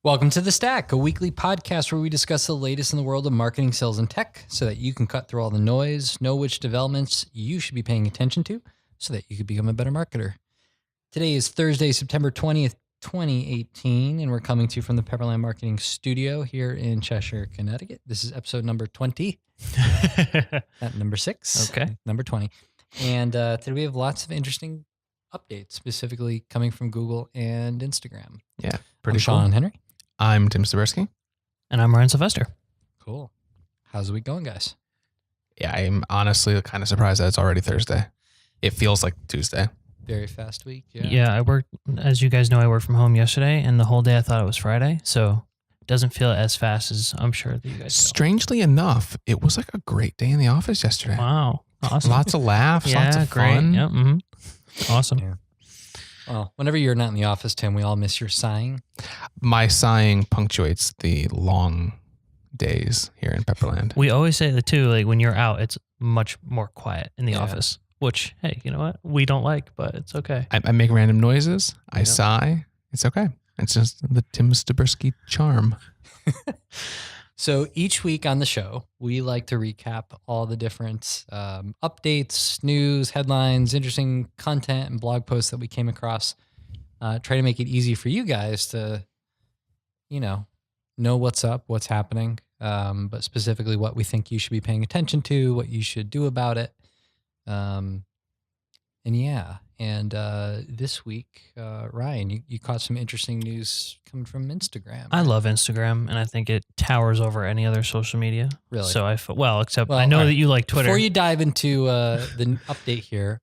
Welcome to The Stack, a weekly podcast where we discuss the latest in the world of marketing, sales, and tech so that you can cut through all the noise, know which developments you should be paying attention to so that you can become a better marketer. Today is Thursday, September 20th, 2018, and we're coming to you from the Pepperland Marketing Studio here in Cheshire, Connecticut. This is episode number 20, not number 6, okay, number 20. And today we have lots of interesting updates, specifically coming from Google and Instagram. Yeah, I'm Sean Henry. I'm Tim Staberski. And I'm Ryan Sylvester. Cool. How's the week going, guys? Yeah, I'm honestly kind of surprised that it's already Thursday. It feels like Tuesday. Very fast week. Yeah, I worked, as you guys know, I worked from home yesterday, and the whole day I thought it was Friday. So it doesn't feel as fast as I'm sure that you guys feel. Strangely enough, it was like a great day in the office yesterday. Wow. Awesome. Lots of laughs, lots of great. fun. Yep. Mm-hmm. Awesome. Yeah. Well, whenever you're not in the office, Tim, we all miss your sighing. My sighing punctuates the long days here in Pepperland. We always say that too, like when you're out, it's much more quiet in the office, which, hey, you know what? We don't like, but it's okay. I make random noises. I sigh. It's okay. It's just the Tim Staberski charm. So each week on the show, we like to recap all the different updates, news, headlines, interesting content, and blog posts that we came across. Try to make it easy for you guys to, know what's up, what's happening, but specifically what we think you should be paying attention to, what you should do about it. And this week, Ryan, you caught some interesting news coming from Instagram. I love Instagram, and I think it towers over any other social media. Really? So I know that you like Twitter. Before you dive into the update here,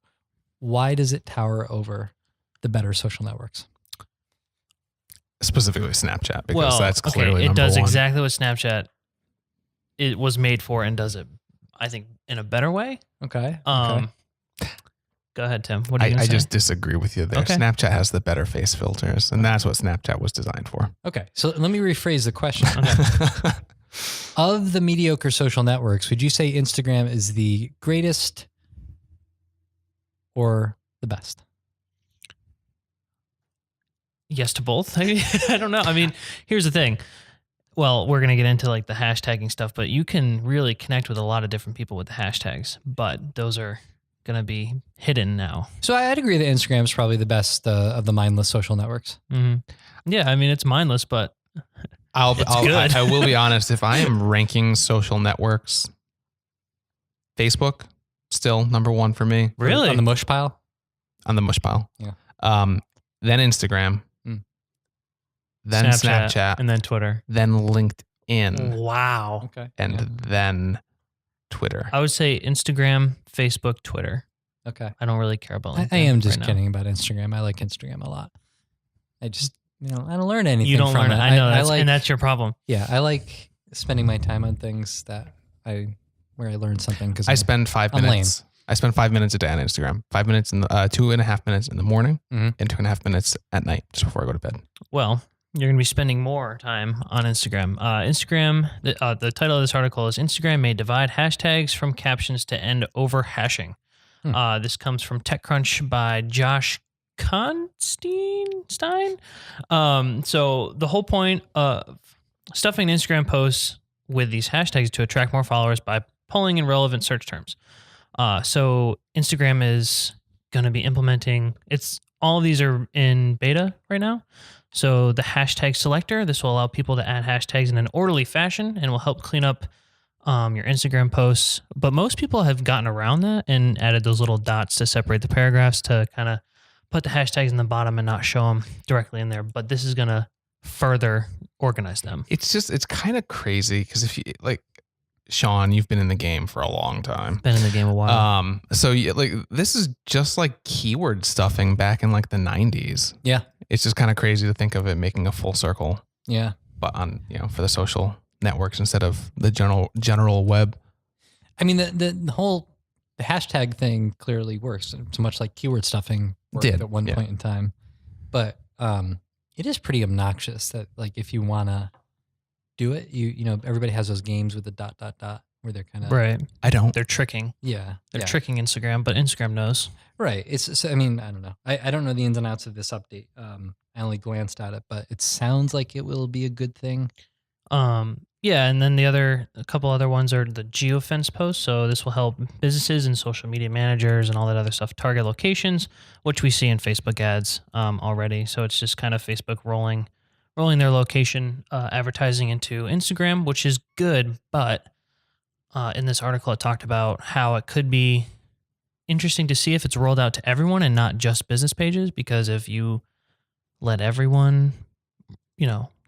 why does it tower over the better social networks? Specifically Snapchat, because that's clearly it does number one. exactly what Snapchat it was made for and does it, I think, in a better way. Okay. Go ahead, Tim. What are you going to say? I just disagree with you there. Okay. Snapchat has the better face filters, and that's what Snapchat was designed for. Okay. So let me rephrase the question. Okay. Of the mediocre social networks, would you say Instagram is the greatest or the best? Yes to both. I don't know. I mean, here's the thing. Well, we're going to get into like the hashtagging stuff, but you can really connect with a lot of different people with the hashtags, but those are going to be hidden now. So I'd agree that Instagram is probably the best of the mindless social networks. Mm-hmm. Yeah, I mean, it's mindless, but good. I will be honest. If I am ranking social networks, Facebook still number one for me. Really? On the mush pile? On the mush pile. Yeah. Then Instagram. Then Snapchat. And then Twitter. Then LinkedIn. Wow. Okay. And then Twitter. I would say Instagram, Facebook, Twitter. Okay. I don't really care about LinkedIn. I am just right kidding about Instagram. I like Instagram a lot. I just, I don't learn anything. You don't from learn it. I know, and that's your problem. Yeah, I like spending my time on things where I learn something because I spend 5 minutes. I spend 5 minutes a day on Instagram. 5 minutes in the 2.5 minutes in the morning, and 2.5 minutes at night just before I go to bed. Well, you're going to be spending more time on Instagram. The title of this article is Instagram may divide hashtags from captions to end overhashing. This comes from TechCrunch by Josh Constein. So the whole point of stuffing Instagram posts with these hashtags to attract more followers by pulling in relevant search terms. So Instagram is going to be implementing, all of these are in beta right now. So the hashtag Selector, this will allow people to add hashtags in an orderly fashion and will help clean up your Instagram posts. But most people have gotten around that and added those little dots to separate the paragraphs to kind of put the hashtags in the bottom and not show them directly in there. But this is going to further organize them. It's kind of crazy because if you Sean, you've been in the game for a long time. Been in the game a while. So this is just like keyword stuffing back in like the 90s. Yeah. It's just kind of crazy to think of it making a full circle. Yeah. But on, for the social networks instead of the general web. I mean, the whole hashtag thing clearly works so much like keyword stuffing worked at one point in time. But it is pretty obnoxious that like if you want to do it, everybody has those games with the ... where they're kind of right. I don't. They're tricking. Yeah. They're tricking Instagram, but Instagram knows. Right. I don't know. I don't know the ins and outs of this update. I only glanced at it, but it sounds like it will be a good thing. Yeah, and then a couple other ones are the geofence posts. So this will help businesses and social media managers and all that other stuff target locations, which we see in Facebook ads already. So it's just kind of Facebook rolling their location advertising into Instagram, which is good. But in this article, it talked about how it could be interesting to see if it's rolled out to everyone and not just business pages, because if you let everyone,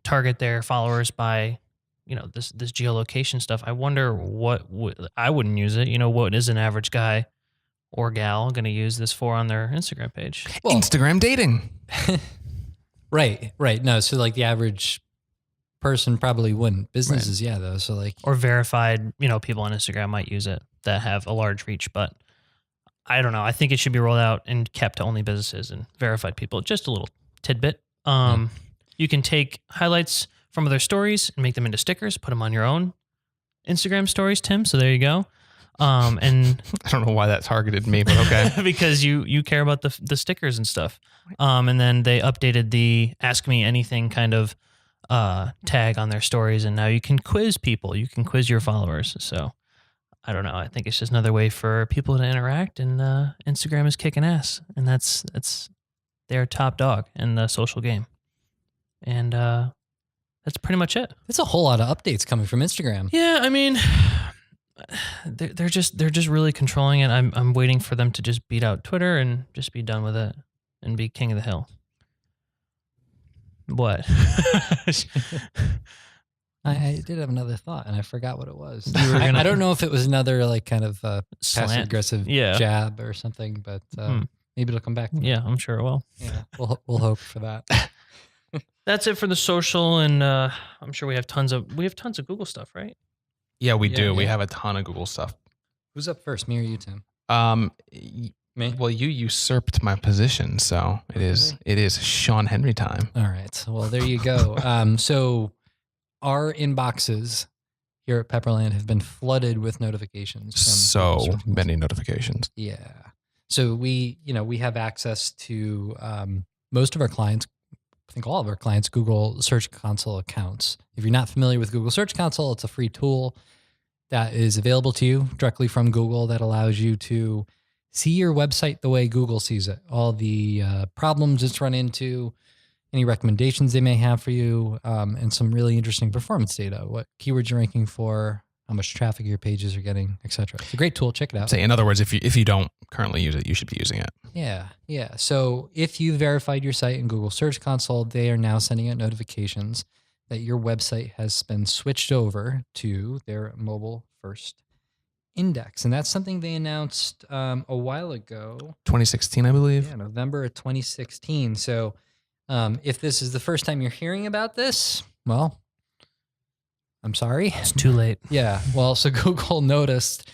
target their followers by this geolocation stuff, I wonder what I wouldn't use it. What is an average guy or gal going to use this for on their Instagram page? Well, Instagram dating. Right. No, so like the average person probably wouldn't. Businesses, yeah, though. So like, or verified, people on Instagram might use it that have a large reach, but I don't know. I think it should be rolled out and kept to only businesses and verified people. Just a little tidbit. You can take highlights from other stories and make them into stickers, put them on your own Instagram stories, Tim. So there you go. And I don't know why that targeted me, but okay. because you care about the stickers and stuff. And then they updated the Ask Me Anything kind of tag on their stories, and now you can quiz people. You can quiz your followers. So I don't know. I think it's just another way for people to interact, and Instagram is kicking ass, and that's their top dog in the social game. And that's pretty much it. It's a whole lot of updates coming from Instagram. Yeah, I mean, they're just really controlling it. I'm waiting for them to just beat out Twitter and just be done with it and be king of the hill. What? I did have another thought, and I forgot what it was. I don't know if it was another like kind of passive aggressive jab or something, but maybe it'll come back. Yeah, I'm sure it will. Yeah, we'll hope for that. That's it for the social, and I'm sure we have tons of Google stuff, right? Yeah, we do. Yeah. We have a ton of Google stuff. Who's up first, me or you, Tim? Me. Well, you usurped my position, so it is Sean Henry time. All right. Well, there you go. So our inboxes here at Pepperland have been flooded with notifications. So many notifications. Yeah. So we have access to most of our clients, I think all of our clients, Google Search Console accounts. If you're not familiar with Google Search Console, it's a free tool that is available to you directly from Google that allows you to see your website the way Google sees it. All the problems it's run into, any recommendations they may have for you, and some really interesting performance data, what keywords you're ranking for, how much traffic your pages are getting, etc. It's a great tool. Check it out. So in other words, if you don't currently use it, you should be using it. Yeah. So if you verified your site in Google Search Console, they are now sending out notifications that your website has been switched over to their mobile first index. And that's something they announced a while ago. 2016, I believe. Yeah, November of 2016. So if this is the first time you're hearing about this, well, I'm sorry. It's too late. Yeah. Well, so Google noticed,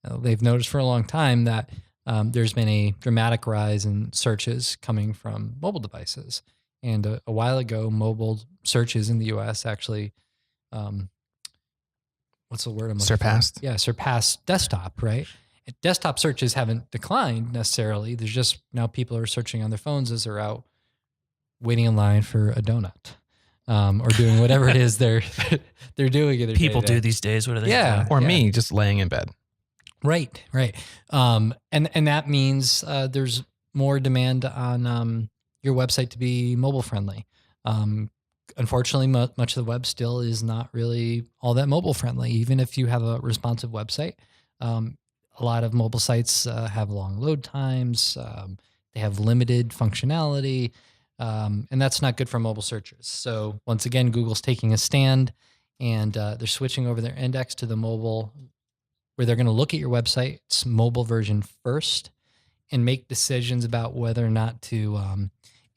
they've noticed for a long time that there's been a dramatic rise in searches coming from mobile devices. And a while ago, mobile searches in the US actually, what's the word I'm looking surpassed? for? Yeah, surpassed desktop, right? Desktop searches haven't declined necessarily. There's just now people are searching on their phones as they're out waiting in line for a donut. Or doing whatever it is they're doing. People do these days. What are they doing? Or me just laying in bed. Right. And that means there's more demand on your website to be mobile friendly. Unfortunately, much of the web still is not really all that mobile friendly. Even if you have a responsive website, a lot of mobile sites have long load times. They have limited functionality. And that's not good for mobile searchers. So once again, Google's taking a stand, and they're switching over their index to the mobile, where they're going to look at your website's mobile version first and make decisions about whether or not to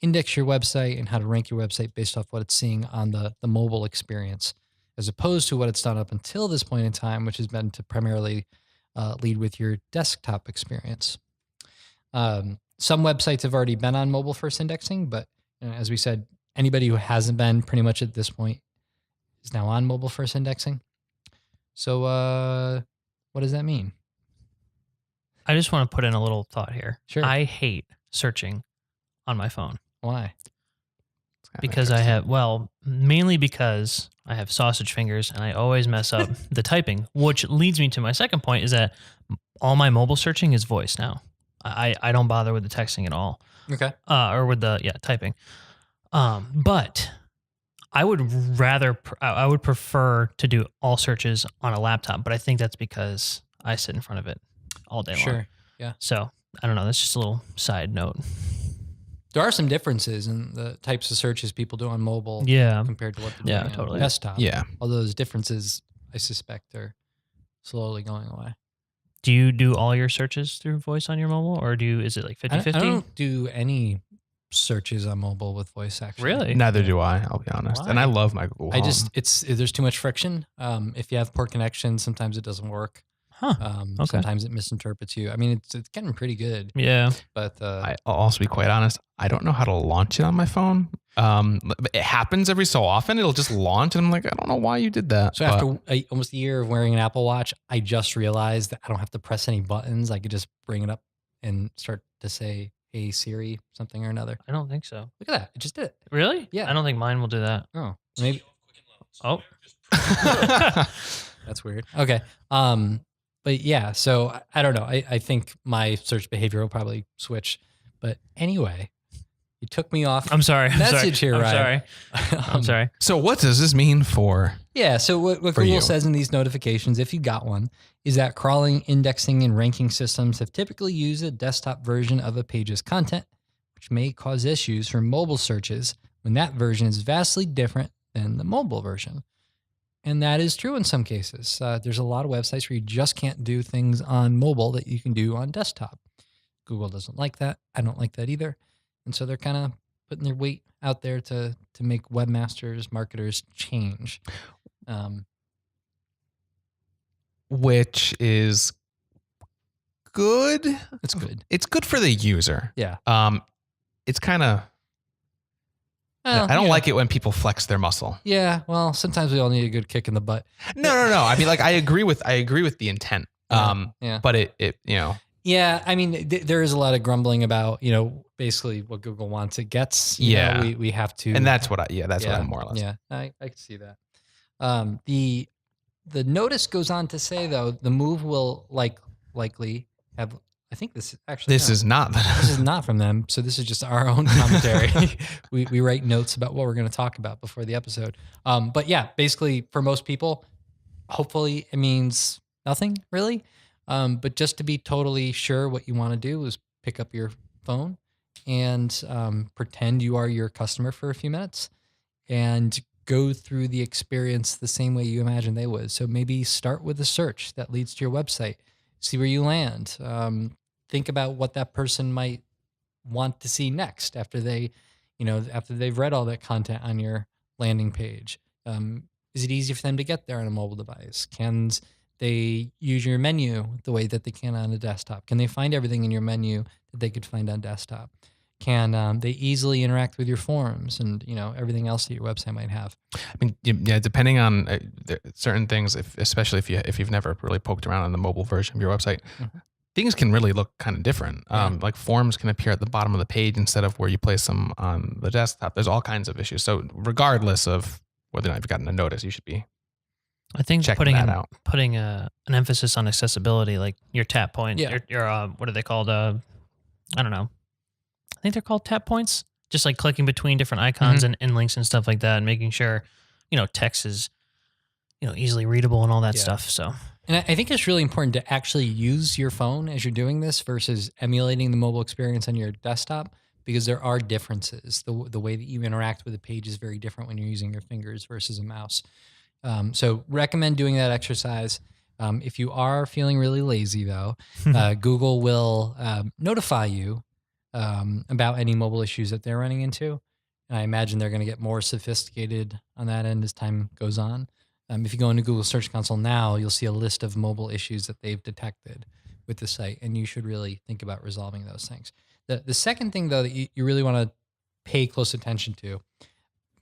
index your website and how to rank your website based off what it's seeing on the mobile experience, as opposed to what it's done up until this point in time, which has been to primarily lead with your desktop experience. Some websites have already been on mobile first indexing, but as we said, anybody who hasn't been pretty much at this point is now on mobile first indexing. So what does that mean? I just want to put in a little thought here. Sure. I hate searching on my phone. Why? Because I have, mainly because I have sausage fingers and I always mess up the typing, which leads me to my second point is that all my mobile searching is voice now. I don't bother with the texting at all. Okay. Or with the typing. But I would prefer to do all searches on a laptop, but I think that's because I sit in front of it all day long. Sure. Yeah. So I don't know. That's just a little side note. There are some differences in the types of searches people do on mobile compared to what they're doing on desktop. Yeah. All those differences, I suspect, are slowly going away. Do you do all your searches through voice on your mobile, or is it like 50-50? I don't do any searches on mobile with voice, actually. Really? Neither do I, I'll be honest. Why? And I love my Google Home. There's too much friction. If you have poor connection, sometimes it doesn't work. Huh. Okay. Sometimes it misinterprets you. I mean, it's getting pretty good. Yeah. But I'll also be quite honest. I don't know how to launch it on my phone. It happens every so often. It'll just launch, and I'm like, I don't know why you did that. So after almost a year of wearing an Apple Watch, I just realized that I don't have to press any buttons. I could just bring it up and start to say, "Hey Siri," something or another. I don't think so. Look at that! It just did it. Really? Yeah. I don't think mine will do that. Oh, maybe. Oh. That's weird. Okay. But yeah, so I don't know. I think my search behavior will probably switch. But anyway, you took me off. I'm sorry. Message here, Ryan. I'm sorry. So what does this mean for? Yeah. So what Google says in these notifications, if you got one, is that crawling, indexing, and ranking systems have typically used a desktop version of a page's content, which may cause issues for mobile searches when that version is vastly different than the mobile version. And that is true in some cases. There's a lot of websites where you just can't do things on mobile that you can do on desktop. Google doesn't like that. I don't like that either. And so they're kind of putting their weight out there to make webmasters, marketers change. Which is good. It's good. It's good for the user. Yeah. It's kind of... Well, I don't like it when people flex their muscle. Yeah, well, sometimes we all need a good kick in the butt. No. I mean, like, I agree with the intent. Yeah. But it Yeah, I mean, there is a lot of grumbling about, basically what Google wants. It gets. We have to. And that's what I more or less. Yeah, I can see that. The notice goes on to say though, the move will likely have. I think this is not this is not from them. So this is just our own commentary. we write notes about what we're going to talk about before the episode. But yeah, basically for most people, hopefully it means nothing really. But just to be totally sure, what you want to do is pick up your phone and pretend you are your customer for a few minutes and go through the experience the same way you imagine they would. So maybe start with a search that leads to your website. See where you land. Think about what that person might want to see next after they've read all that content on your landing page. Is it easy for them to get there on a mobile device? Can they use your menu the way that they can on a desktop? Can they find everything in your menu that they could find on desktop? Can they easily interact with your forums and everything else that your website might have? I mean, yeah, depending on certain things, especially if you've never really poked around on the mobile version of your website, things can really look kind of different. Like forms can appear at the bottom of the page instead of where you place them on the desktop. There's all kinds of issues. So regardless of whether or not you've gotten a notice, you should be. I think putting an emphasis on accessibility, like your tap point, your what are they called? I don't know. I think they're called tap points. Just like clicking between different icons and links and stuff like that, and making sure text is easily readable and all that stuff. So, and I think it's really important to actually use your phone as you're doing this versus emulating the mobile experience on your desktop, because there are differences. The way that you interact with a page is very different when you're using your fingers versus a mouse. So recommend doing that exercise. If you are feeling really lazy though, Google will notify you about any mobile issues that they're running into. And I imagine they're going to get more sophisticated on that end as time goes on. If you go into Google Search Console now, you'll see a list of mobile issues that they've detected with the site, and you should really think about resolving those things. The second thing, though, that you really want to pay close attention to,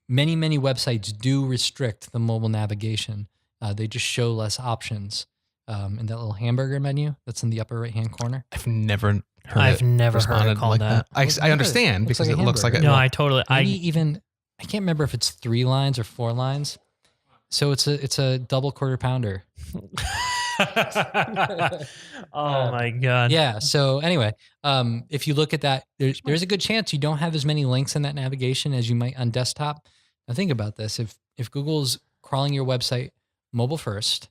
many websites do restrict the mobile navigation. They just show less options in that little hamburger menu that's in the upper right-hand corner. I've never heard it called like that. I understand because it looks like it. No, I totally. Maybe even, I can't remember if it's 3 lines or 4 lines. So it's a double quarter pounder. Oh my God. Yeah. So anyway, if you look at that, there's a good chance you don't have as many links in that navigation as you might on desktop. Now think about this: if Google's crawling your website mobile first,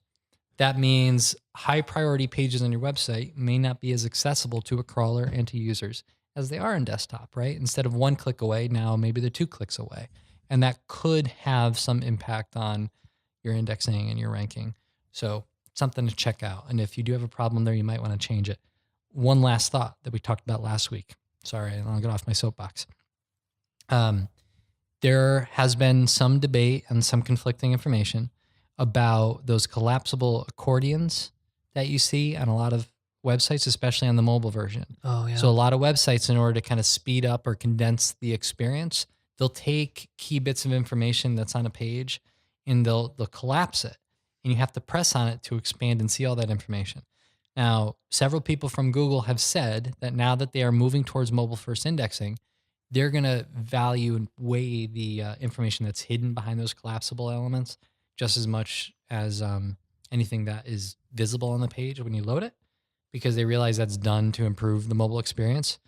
that means high priority pages on your website may not be as accessible to a crawler and to users as they are in desktop, right? Instead of 1 click away, now maybe they're 2 clicks away. And that could have some impact on your indexing and your ranking. So something to check out. And if you do have a problem there, you might want to change it. One last thought that we talked about last week. Sorry, I'll get off my soapbox. There has been some debate and some conflicting information about those collapsible accordions that you see on a lot of websites, especially on the mobile version. Oh yeah. So a lot of websites, in order to kind of speed up or condense the experience, they'll take key bits of information that's on a page and they'll collapse it. And you have to press on it to expand and see all that information. Now, several people from Google have said that now that they are moving towards mobile first indexing, they're going to value and weigh the information that's hidden behind those collapsible elements just as much as anything that is visible on the page when you load it, because they realize that's done to improve the mobile experience.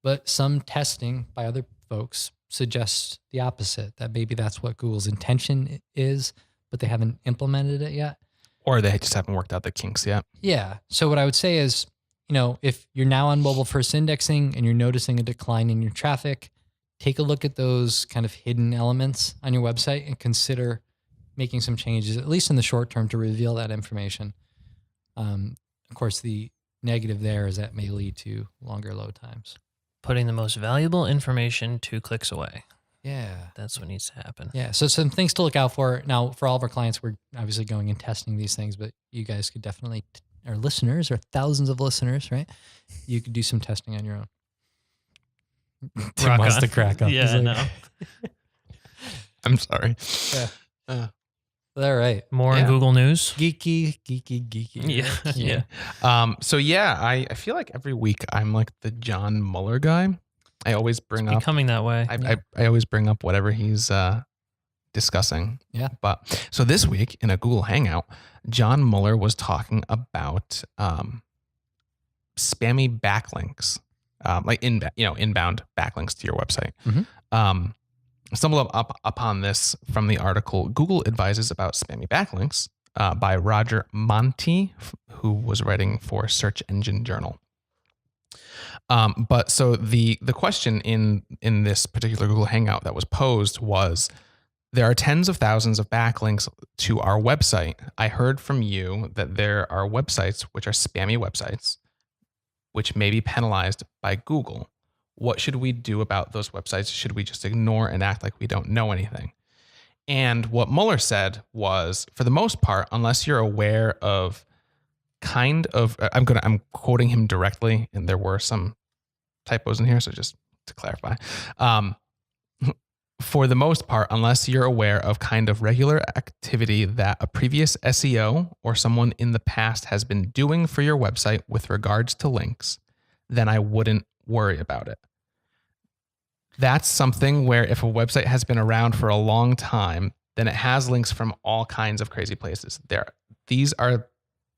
But some testing by other folks suggests the opposite, that maybe that's what Google's intention is, but they haven't implemented it yet. Or they just haven't worked out the kinks yet. Yeah. So what I would say is, if you're now on mobile first indexing and you're noticing a decline in your traffic, take a look at those kind of hidden elements on your website and consider making some changes, at least in the short term, to reveal that information. Of course, the negative there is that may lead to longer load times. Putting the most valuable information 2 clicks away. Yeah. That's what needs to happen. Yeah. So some things to look out for. Now, for all of our clients, we're obviously going and testing these things, but you guys could definitely, our listeners, or thousands of listeners, right? You could do some testing on your own. Tim Rock wants on. to crack up. Yeah, He's like, no. I'm sorry. Yeah. All right. More Yeah. Google News. Geeky. Yeah. right? Yeah. So yeah, I feel like every week I'm like the John Mueller guy. I always bring up Becoming that way. I always bring up whatever he's discussing. Yeah. But so this week in a Google Hangout, John Mueller was talking about spammy backlinks, like inbound backlinks to your website. Mhm. Stumbled upon this from the article "Google Advises About Spammy Backlinks" by Roger Monti, who was writing for Search Engine Journal. But so the question in this particular Google Hangout that was posed was, there are tens of thousands of backlinks to our website. I heard from you that there are websites which are spammy websites, which may be penalized by Google. What should we do about those websites? Should we just ignore and act like we don't know anything? And what Mueller said was, for the most part, unless you're aware of I'm quoting him directly, and there were some typos in here, so just to clarify, for the most part, unless you're aware of kind of regular activity that a previous SEO or someone in the past has been doing for your website with regards to links, then I wouldn't worry about it. That's something where if a website has been around for a long time, then it has links from all kinds of crazy places. These are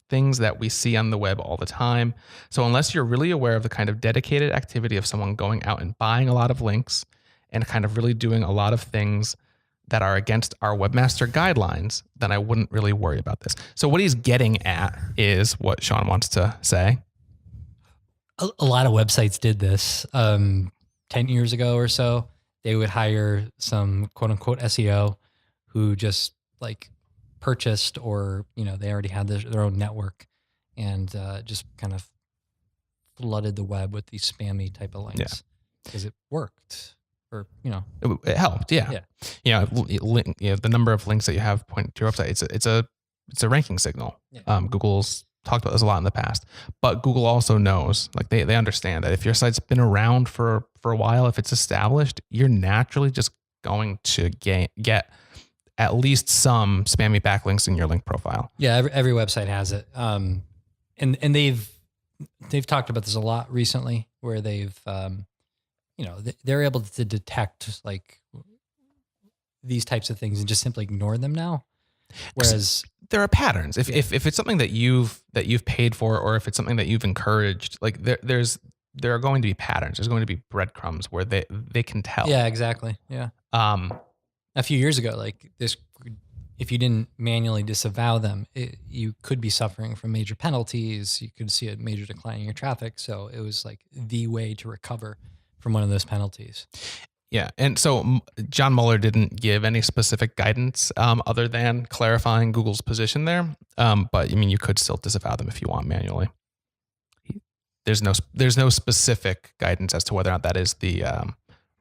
things that we see on the web all the time. So unless you're really aware of the kind of dedicated activity of someone going out and buying a lot of links and kind of really doing a lot of things that are against our webmaster guidelines, then I wouldn't really worry about this. So what he's getting at is what Sean wants to say. A lot of websites did this 10 years ago or so. They would hire some quote unquote SEO who just like purchased, or they already had their own network, and just kind of flooded the web with these spammy type of links because it worked, or it helped. Yeah. The number of links that you have pointing to your website, it's a ranking signal. Yeah. Google's talked about this a lot in the past, but Google also knows, like they understand that if your site's been around for a while, if it's established, you're naturally just going to get at least some spammy backlinks in your link profile. Yeah, every website has it. And they've talked about this a lot recently, where they've they're able to detect like these types of things and just simply ignore them now. Whereas there are patterns. If it's something that you've paid for, or if it's something that you've encouraged, like there are going to be patterns. There's going to be breadcrumbs where they can tell. Yeah, exactly. Yeah. A few years ago, like this, if you didn't manually disavow them, you could be suffering from major penalties. You could see a major decline in your traffic. So it was like the way to recover from one of those penalties. Yeah. And so John Mueller didn't give any specific guidance other than clarifying Google's position there. But I mean, you could still disavow them if you want manually. There's no specific guidance as to whether or not that is the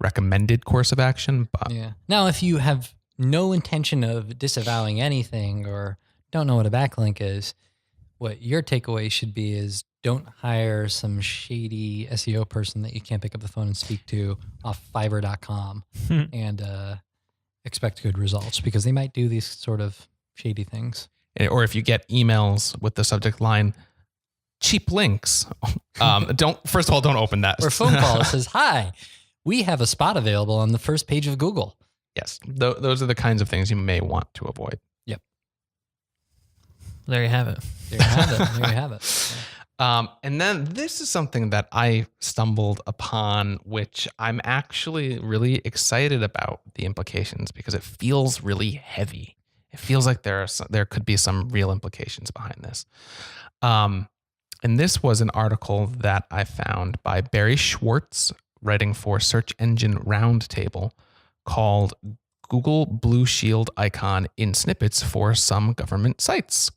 recommended course of action. But yeah. Now, if you have no intention of disavowing anything or don't know what a backlink is, what your takeaway should be is don't hire some shady SEO person that you can't pick up the phone and speak to off Fiverr.com and expect good results, because they might do these sort of shady things. Or if you get emails with the subject line, cheap links, first of all, don't open that. Or a phone call that says, hi, we have a spot available on the first page of Google. Yes. Those are the kinds of things you may want to avoid. Yep. There you have it. There you have it. There you have it. Yeah. And then this is something that I stumbled upon, which I'm actually really excited about the implications, because it feels really heavy. It feels like there could be some real implications behind this. And this was an article that I found by Barry Schwartz, writing for Search Engine Roundtable, called Google Blue Shield Icon in Snippets for Some Government Sites, ?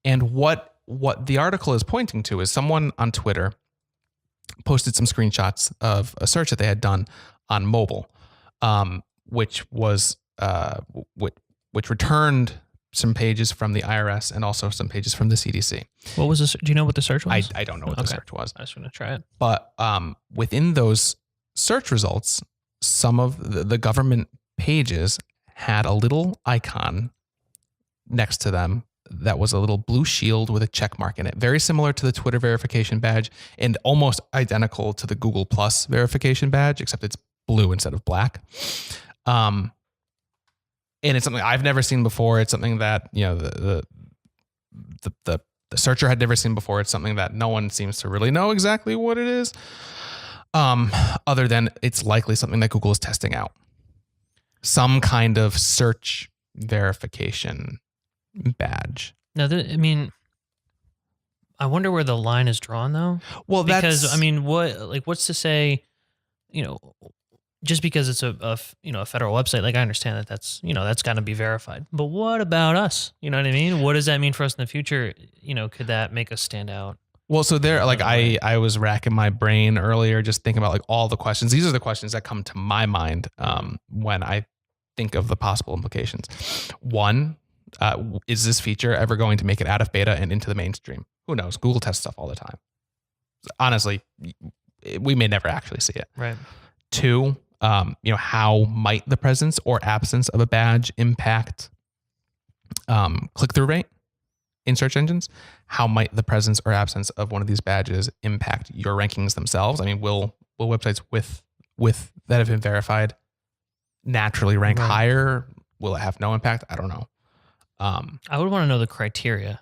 And what the article is pointing to is someone on Twitter posted some screenshots of a search that they had done on mobile, which returned some pages from the IRS and also some pages from the CDC. What was this? Do you know what the search was? I don't know what the search was. I just want to try it. But within those search results, some of the government pages had a little icon next to them that was a little blue shield with a check mark in it, very similar to the Twitter verification badge and almost identical to the Google Plus verification badge, except it's blue instead of black. And it's something I've never seen before. It's something that, the searcher had never seen before. It's something that no one seems to really know exactly what it is, other than it's likely something that Google is testing out. Some kind of search verification badge. Now, I wonder where the line is drawn, though. Well, because what's to say, just because it's a federal website, like I understand that that's got to be verified. But what about us? You know what I mean? What does that mean for us in the future? Could that make us stand out? Well, so I was racking my brain earlier, just thinking about all the questions. These are the questions that come to my mind when I think of the possible implications. One, is this feature ever going to make it out of beta and into the mainstream? Who knows? Google tests stuff all the time. Honestly, we may never actually see it. Right. Two, how might the presence or absence of a badge impact click-through rate in search engines? How might the presence or absence of one of these badges impact your rankings themselves? I mean, will websites with that have been verified naturally rank higher? Will it have no impact? I don't know. I would want to know the criteria.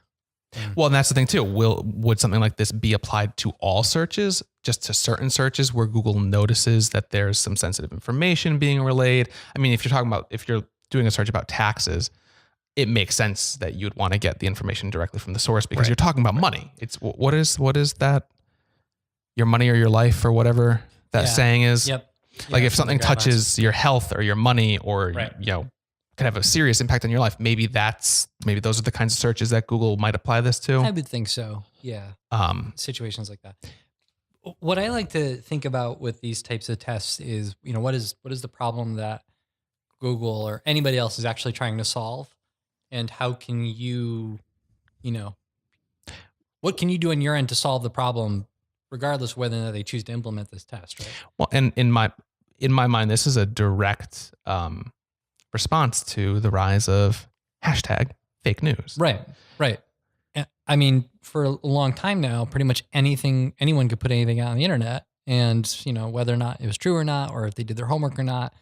Well, and that's the thing too. Would something like this be applied to all searches, just to certain searches where Google notices that there's some sensitive information being relayed? I mean, if you're doing a search about taxes, it makes sense that you'd want to get the information directly from the source, because you're talking about money. It's what is that? Your money or your life or whatever that saying is. Yep. Like if something touches your health or your money or could have a serious impact on your life, maybe those are the kinds of searches that Google might apply this to. I would think so. Yeah. Situations like that. What I like to think about with these types of tests is, what is the problem that Google or anybody else is actually trying to solve, and how can you, what can you do on your end to solve the problem, regardless of whether or not they choose to implement this test, right? Well, and in my mind, this is a direct response to the rise of #fake news. Right. I mean, for a long time now, pretty much anyone could put anything out on the internet, and whether or not it was true or not, or if they did their homework or not,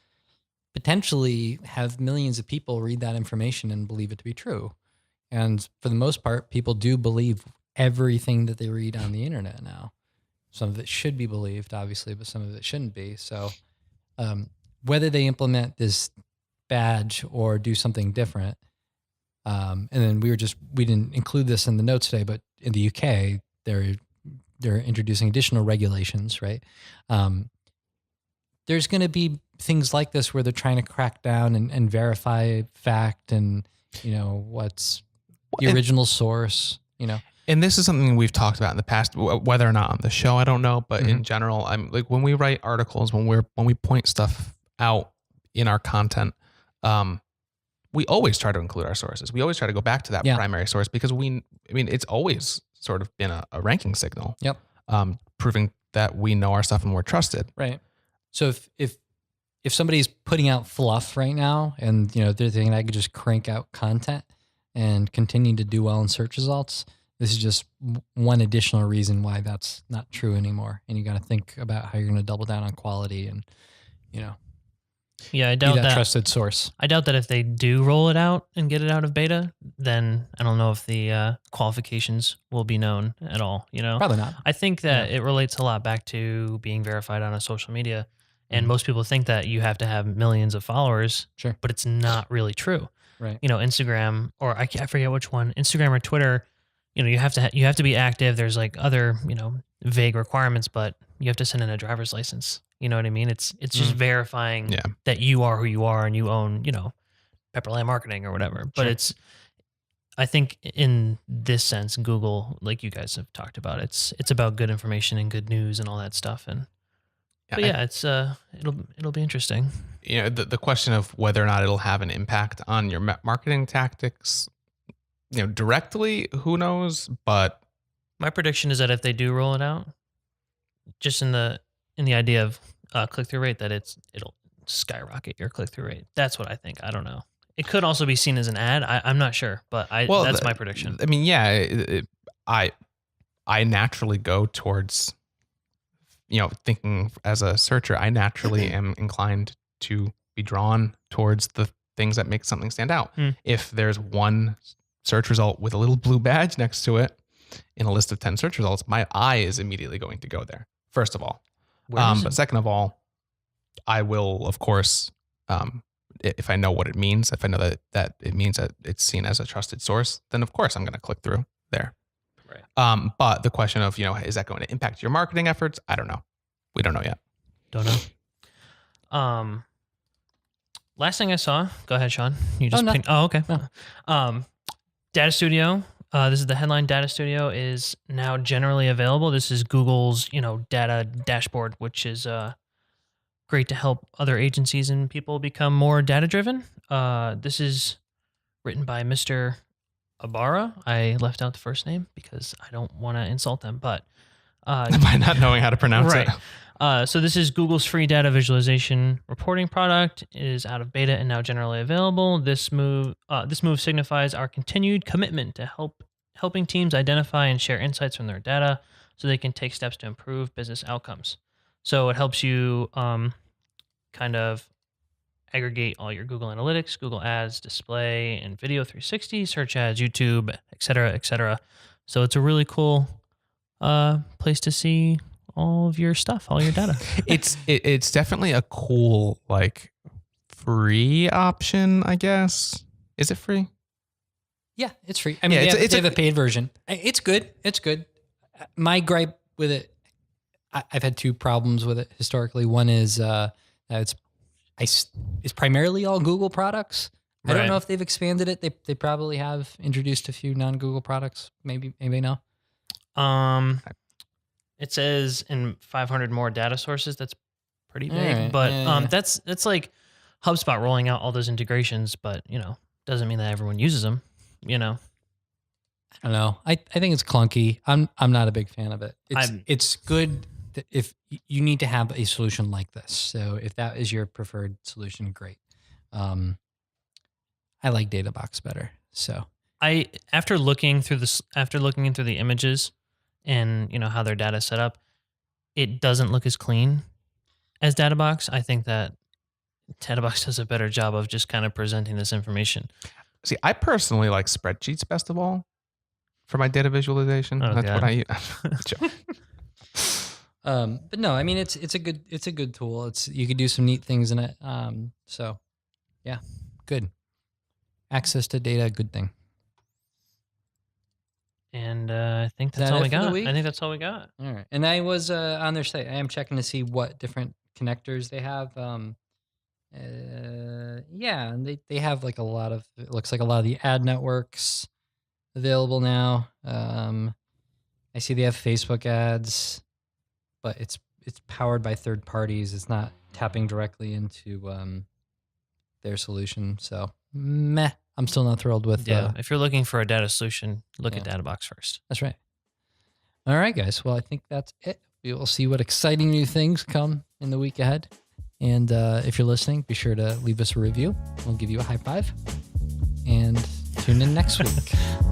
potentially have millions of people read that information and believe it to be true. And for the most part, people do believe everything that they read on the internet now. Some of it should be believed, obviously, but some of it shouldn't be. So whether they implement this badge or do something different, and then we didn't include this in the notes today, but in the UK, they're introducing additional regulations, right? There's going to be things like this where they're trying to crack down and verify fact and, what's the original source, And this is something we've talked about in the past, whether or not on the show, I don't know, but in general, I'm like, when we write articles, when we point stuff out in our content, we always try to include our sources. We always try to go back to that primary source because it's always sort of been a ranking signal. Yep. Proving that we know our stuff and we're trusted. Right. So if somebody's putting out fluff right now and, they're thinking I could just crank out content and continue to do well in search results, this is just one additional reason why that's not true anymore. And you got to think about how you're going to double down on quality and, I doubt be that that trusted source. I doubt that if they do roll it out and get it out of beta, then I don't know if the qualifications will be known at all. Probably not. I think that it relates a lot back to being verified on a social media. And most people think that you have to have millions of followers, Sure, but it's not really true. Right. Instagram, or I forget which one, Instagram or Twitter, you have to be active. There's like other, vague requirements, but you have to send in a driver's license. You know what I mean? It's just verifying that you are who you are and you own, Pepperland Marketing or whatever. But I think in this sense, Google, like you guys have talked about, it's about good information and good news and all that stuff. And it's it'll be interesting. The question of whether or not it'll have an impact on your marketing tactics, directly, who knows? But my prediction is that if they do roll it out, just in the idea of click-through rate, that it'll skyrocket your click-through rate. That's what I think. I don't know. It could also be seen as an ad. I'm not sure, but that's my prediction. I mean, I naturally go towards, thinking as a searcher, I naturally am inclined to be drawn towards the things that make something stand out. If there's one search result with a little blue badge next to it in a list of 10 search results, my eye is immediately going to go there, first of all. But second of all, I will, of course, if I know what it means, if I know that it means that it's seen as a trusted source, then of course I'm going to click through there. Right. But the question of, is that going to impact your marketing efforts? I don't know. We don't know yet. Don't know. Last thing I saw, go ahead, Sean. You just pinged. Oh, okay. No. Data Studio. This is the headline. Data Studio is now generally available. This is Google's, data dashboard, which is great to help other agencies and people become more data driven. This is written by Mr. Ibarra. I left out the first name because I don't want to insult them, but by not knowing how to pronounce it. So this is Google's free data visualization reporting product. It is out of beta and now generally available. This move signifies our continued commitment to helping teams identify and share insights from their data so they can take steps to improve business outcomes. So it helps you kind of aggregate all your Google Analytics, Google Ads, display, and video 360, search ads, YouTube, et cetera, et cetera. So it's a really cool place to see all of your stuff, all your data. It's definitely a cool, free option, I guess. Is it free? Yeah, it's free. I mean, they have a paid version. It's good. It's good. My gripe with it, I've had two problems with it historically. One is it's primarily all Google products. I don't know if they've expanded it. They probably have introduced a few non-Google products. Maybe anybody know? It says in 500 more data sources. That's pretty big, right. but that's like HubSpot rolling out all those integrations, but doesn't mean that everyone uses them. I don't know. I think it's clunky. I'm not a big fan of it. It's good if you need to have a solution like this. So if that is your preferred solution, great. I like TEDA Box better. So after looking through the images and how their data is set up, it doesn't look as clean as TEDA Box. I think that TEDA Box does a better job of just kind of presenting this information. See, I personally like spreadsheets best of all for my data visualization. Oh, That's God. what I use. But no, I mean it's a good tool. You could do some neat things in it. So yeah, good. Access to data, good thing. And I think Is that's that all it we for the got. week? I think that's all we got. All right. And I was on their site. I am checking to see what different connectors they have. Yeah, and they have like it looks like a lot of the ad networks available now. I see they have Facebook ads, but it's powered by third parties. It's not tapping directly into their solution. So meh. I'm still not thrilled with. Yeah, if you're looking for a data solution, look at Yeah. TEDA Box first. That's right. All right, guys. Well, I think that's it. We will see what exciting new things come in the week ahead. And if you're listening, be sure to leave us a review. We'll give you a high five. And tune in next week.